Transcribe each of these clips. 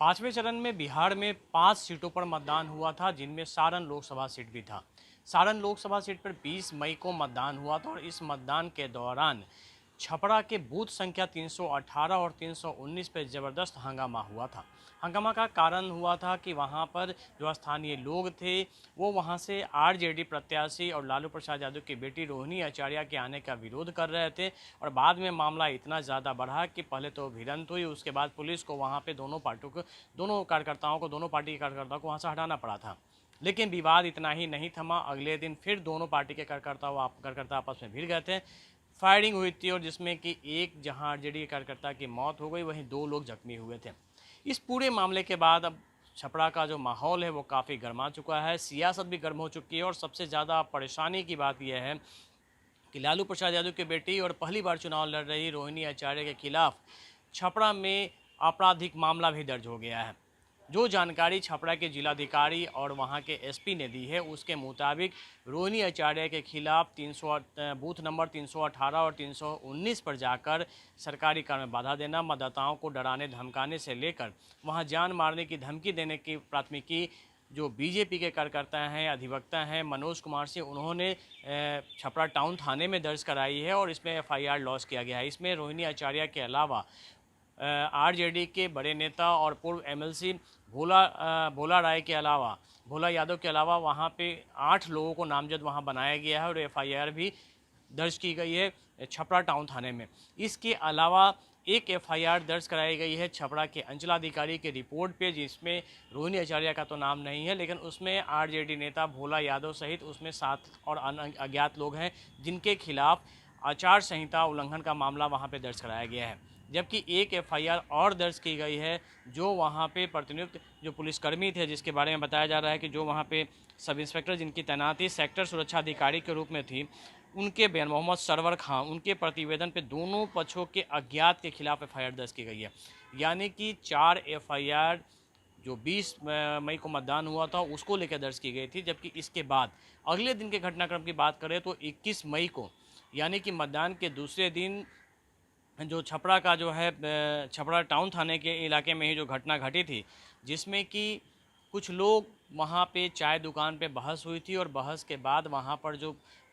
पांचवें चरण में बिहार में 5 सीटों पर मतदान हुआ था, जिनमें सारण लोकसभा सीट भी था। सारण लोकसभा सीट पर 20 मई को मतदान हुआ था और इस मतदान के दौरान छपरा के बूथ संख्या 318 और 319 पर जबरदस्त हंगामा हुआ था। हंगामा का कारण हुआ था कि वहां पर जो स्थानीय लोग थे वो वहां से आरजेडी प्रत्याशी और लालू प्रसाद यादव की बेटी रोहिणी आचार्य के आने का विरोध कर रहे थे और बाद में मामला इतना ज़्यादा बढ़ा कि पहले तो भिड़ंत हुई, उसके बाद पुलिस को वहां पे दोनों पार्टी के कार्यकर्ताओं को वहां से हटाना पड़ा था। लेकिन विवाद इतना ही नहीं थमा। अगले दिन फिर दोनों पार्टी के कार्यकर्ता आपस में भिड़ गए थे। फायरिंग हुई थी और जिसमें कि एक जहां आरजेडी कार्यकर्ता की मौत हो गई, वहीं 2 लोग जख्मी हुए थे। इस पूरे मामले के बाद अब छपरा का जो माहौल है वो काफ़ी गर्मा चुका है, सियासत भी गर्म हो चुकी है और सबसे ज़्यादा परेशानी की बात यह है कि लालू प्रसाद यादव की बेटी और पहली बार चुनाव लड़ रही रोहिणी आचार्य के खिलाफ छपरा में आपराधिक मामला भी दर्ज हो गया है। जो जानकारी छपरा के जिलाधिकारी और वहां के एसपी ने दी है उसके मुताबिक रोहिणी आचार्य के खिलाफ 300 बूथ नंबर 318 और 319 पर जाकर सरकारी काम में बाधा देना, मतदाताओं को डराने धमकाने से लेकर वहां जान मारने की धमकी देने की प्राथमिकी जो बीजेपी के कार्यकर्ता हैं, अधिवक्ता हैं मनोज कुमार सिंह, उन्होंने छपरा टाउन थाने में दर्ज कराई है और इसमें एफआईआर लॉन्च किया गया है। इसमें रोहिणी आचार्य के अलावा आरजेडी के बड़े नेता और पूर्व एमएलसी भोला राय के अलावा भोला यादव के अलावा वहां पे 8 लोगों को नामजद वहां बनाया गया है और एफआईआर भी दर्ज की गई है छपरा टाउन थाने में। इसके अलावा एक एफआईआर दर्ज कराई गई है छपरा के अंचलाधिकारी के रिपोर्ट पे, जिसमें रोहिणी आचार्य का तो नाम नहीं है, लेकिन उसमें आरजेडी नेता भोला यादव सहित उसमें 7 और अज्ञात लोग हैं जिनके खिलाफ आचार संहिता उल्लंघन का मामला वहां पे दर्ज कराया गया है। जबकि एक एफआईआर और दर्ज की गई है जो वहाँ पे प्रतिनियुक्त जो पुलिसकर्मी थे, जिसके बारे में बताया जा रहा है कि जो वहाँ पे सब इंस्पेक्टर जिनकी तैनाती सेक्टर सुरक्षा अधिकारी के रूप में थी, उनके बयान मोहम्मद सरवर खां, उनके प्रतिवेदन पे दोनों पक्षों के अज्ञात के खिलाफ एफआईआर दर्ज की गई है। यानी कि 4 एफआईआर जो 20 मई को मतदान हुआ था उसको लेकर दर्ज की गई थी। जबकि इसके बाद अगले दिन के घटनाक्रम की बात करें तो 21 मई को यानी कि मतदान के दूसरे दिन जो छपरा का जो है छपरा टाउन थाने के इलाके में ही जो घटना घटी थी, जिसमें कि कुछ लोग वहाँ पे चाय दुकान पे बहस हुई थी और बहस के बाद वहाँ पर जो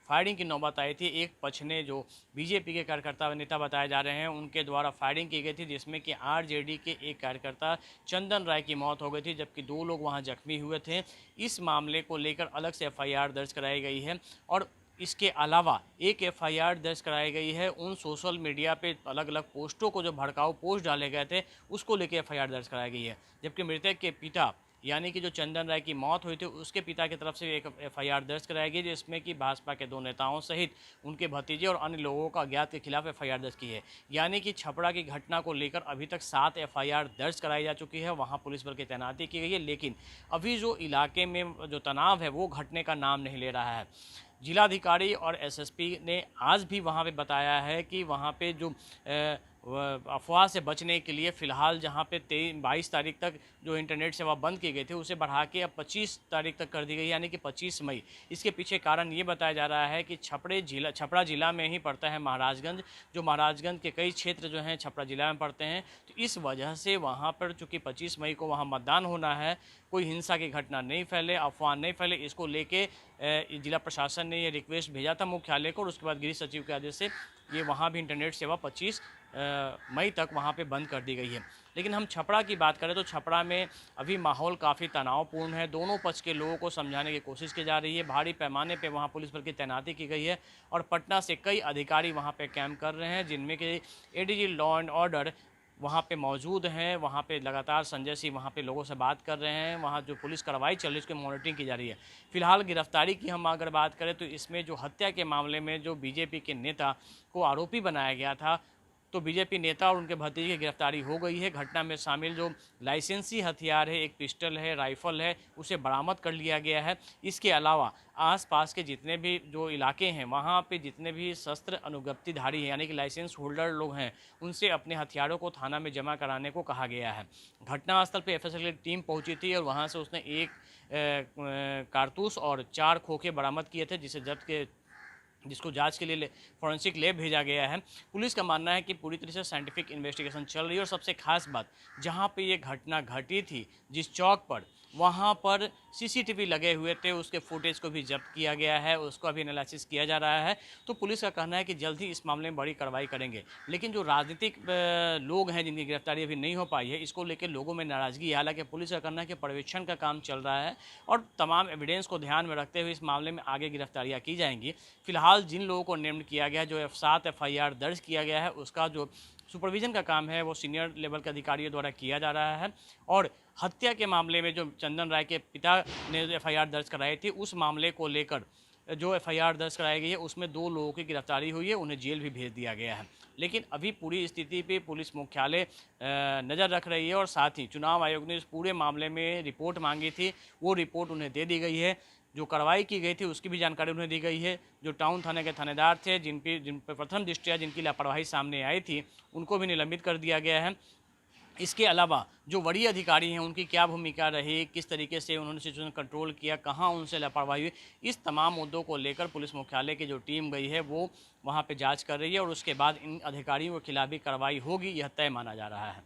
फायरिंग की नौबत आई थी, एक पक्ष ने जो बीजेपी के कार्यकर्ता व नेता बताए जा रहे हैं उनके द्वारा फायरिंग की गई थी, जिसमें कि आरजेडी के एक कार्यकर्ता चंदन राय की मौत हो गई थी, जबकि 2 लोग वहाँ जख्मी हुए थे। इस मामले को लेकर अलग से एफआईआर दर्ज कराई गई है और इसके अलावा एक एफआईआर दर्ज कराई गई है उन सोशल मीडिया पे अलग अलग पोस्टों को जो भड़काऊ पोस्ट डाले गए थे उसको लेकर एफआईआर दर्ज कराई गई है। जबकि मृतक के पिता यानी कि जो चंदन राय की मौत हुई थी उसके पिता की तरफ से एक एफआईआर दर्ज कराई गई, जिसमें कि भाजपा के 2 नेताओं सहित उनके भतीजे और अन्य लोगों का अज्ञात के खिलाफ एफआईआर दर्ज की है। यानी कि छपरा की घटना को लेकर अभी तक 7 एफआईआर दर्ज कराई जा चुकी है, वहाँ पुलिस बल की तैनाती की गई है, लेकिन अभी जो इलाके में जो तनाव है वो घटने का नाम नहीं ले रहा है। जिलाधिकारी और एसएसपी ने आज भी वहाँ पे बताया है कि वहाँ पे जो अफवाह से बचने के लिए फ़िलहाल जहाँ पे 22 तारीख तक जो इंटरनेट सेवा बंद की गई थी उसे बढ़ा के अब 25 तारीख तक कर दी गई, यानी कि 25 मई। इसके पीछे कारण ये बताया जा रहा है कि छपरा जिला में ही पड़ता है महाराजगंज, जो महाराजगंज के कई क्षेत्र जो हैं छपरा जिला में पड़ते हैं, तो इस वजह से वहाँ पर चूँकि 25 मई को वहाँ मतदान होना है, कोई हिंसा की घटना नहीं फैले, अफवाह नहीं फैले, इसको लेके जिला प्रशासन ने ये रिक्वेस्ट भेजा था मुख्यालय को और उसके बाद गृह सचिव के आदेश से ये वहाँ भी इंटरनेट सेवा 25 मई तक वहाँ पे बंद कर दी गई है। लेकिन हम छपरा की बात करें तो छपरा में अभी माहौल काफ़ी तनावपूर्ण है। दोनों पक्ष के लोगों को समझाने की कोशिश की जा रही है। भारी पैमाने पे वहाँ पुलिस बल की तैनाती की गई है और पटना से कई अधिकारी वहाँ पे कैंप कर रहे हैं, जिनमें कि एडीजी लॉ एंड ऑर्डर वहाँ पे मौजूद हैं। वहाँ पे लगातार संजय सिंह वहाँ पे लोगों से बात कर रहे हैं। वहाँ जो पुलिस कार्रवाई चल रही है उसकी मॉनिटरिंग की जा रही है। फिलहाल गिरफ्तारी की हम अगर बात करें तो इसमें जो हत्या के मामले में जो बीजेपी के नेता को आरोपी बनाया गया था, तो बीजेपी नेता और उनके भतीजे की गिरफ्तारी हो गई है। घटना में शामिल जो लाइसेंसी हथियार है, एक पिस्टल है, राइफल है, उसे बरामद कर लिया गया है। इसके अलावा आसपास के जितने भी जो इलाके हैं वहाँ पे जितने भी शस्त्र अनुज्ञप्तिधारी हैं यानी कि लाइसेंस होल्डर लोग हैं, उनसे अपने हथियारों को थाना में जमा कराने को कहा गया है। घटनास्थल पे एफएसएल की टीम पहुंची थी और वहाँ से उसने एक कारतूस और 4 खोखे बरामद किए थे, जिसे जब्त के जिसको जांच के लिए फॉरेंसिक लैब भेजा गया है। पुलिस का मानना है कि पूरी तरह से साइंटिफिक इन्वेस्टिगेशन चल रही है और सबसे खास बात, जहां पे ये घटना घटी थी जिस चौक पर, वहां पर सीसीटीवी लगे हुए थे, उसके फुटेज को भी जब्त किया गया है, उसको अभी एनालिसिस किया जा रहा है। तो पुलिस का कहना है कि जल्द ही इस मामले में बड़ी कार्रवाई करेंगे। लेकिन जो राजनीतिक लोग हैं जिनकी गिरफ्तारी अभी नहीं हो पाई है, इसको लेकर लोगों में नाराजगी है। हालांकि पुलिस का कहना है कि पर्यवेक्षण का काम चल रहा है और तमाम एविडेंस को ध्यान में रखते हुए इस मामले में आगे गिरफ्तारियां की जाएंगी। फिलहाल जिन लोगों को नेम्ड किया गया, जो 7 FIR दर्ज किया गया है, उसका जो सुपरविजन का काम है वो सीनियर लेवल के अधिकारियों द्वारा किया जा रहा है। और हत्या के मामले में जो चंदन राय के पिता ने FIR दर्ज कराई थी, उस मामले को लेकर जो FIR दर्ज कराई गई है उसमें 2 लोगों की गिरफ्तारी हुई है, उन्हें जेल भी भेज दिया गया है। लेकिन अभी पूरी स्थिति पे पुलिस मुख्यालय नज़र रख रही है और साथ ही चुनाव आयोग ने इस पूरे मामले में रिपोर्ट मांगी थी, वो रिपोर्ट उन्हें दे दी गई है। जो कार्रवाई की गई थी उसकी भी जानकारी उन्हें दी गई है। जो टाउन थाने के थानेदार थे, जिन पर प्रथम दृष्टया जिनकी लापरवाही सामने आई थी, उनको भी निलंबित कर दिया गया है। इसके अलावा जो वरीय अधिकारी हैं उनकी क्या भूमिका रही, किस तरीके से उन्होंने सिचुएशन कंट्रोल किया, कहाँ उनसे लापरवाही हुई, इस तमाम मुद्दों को लेकर पुलिस मुख्यालय की जो टीम गई है वो वहाँ पे जांच कर रही है और उसके बाद इन अधिकारियों के खिलाफ भी कार्रवाई होगी, यह तय माना जा रहा है।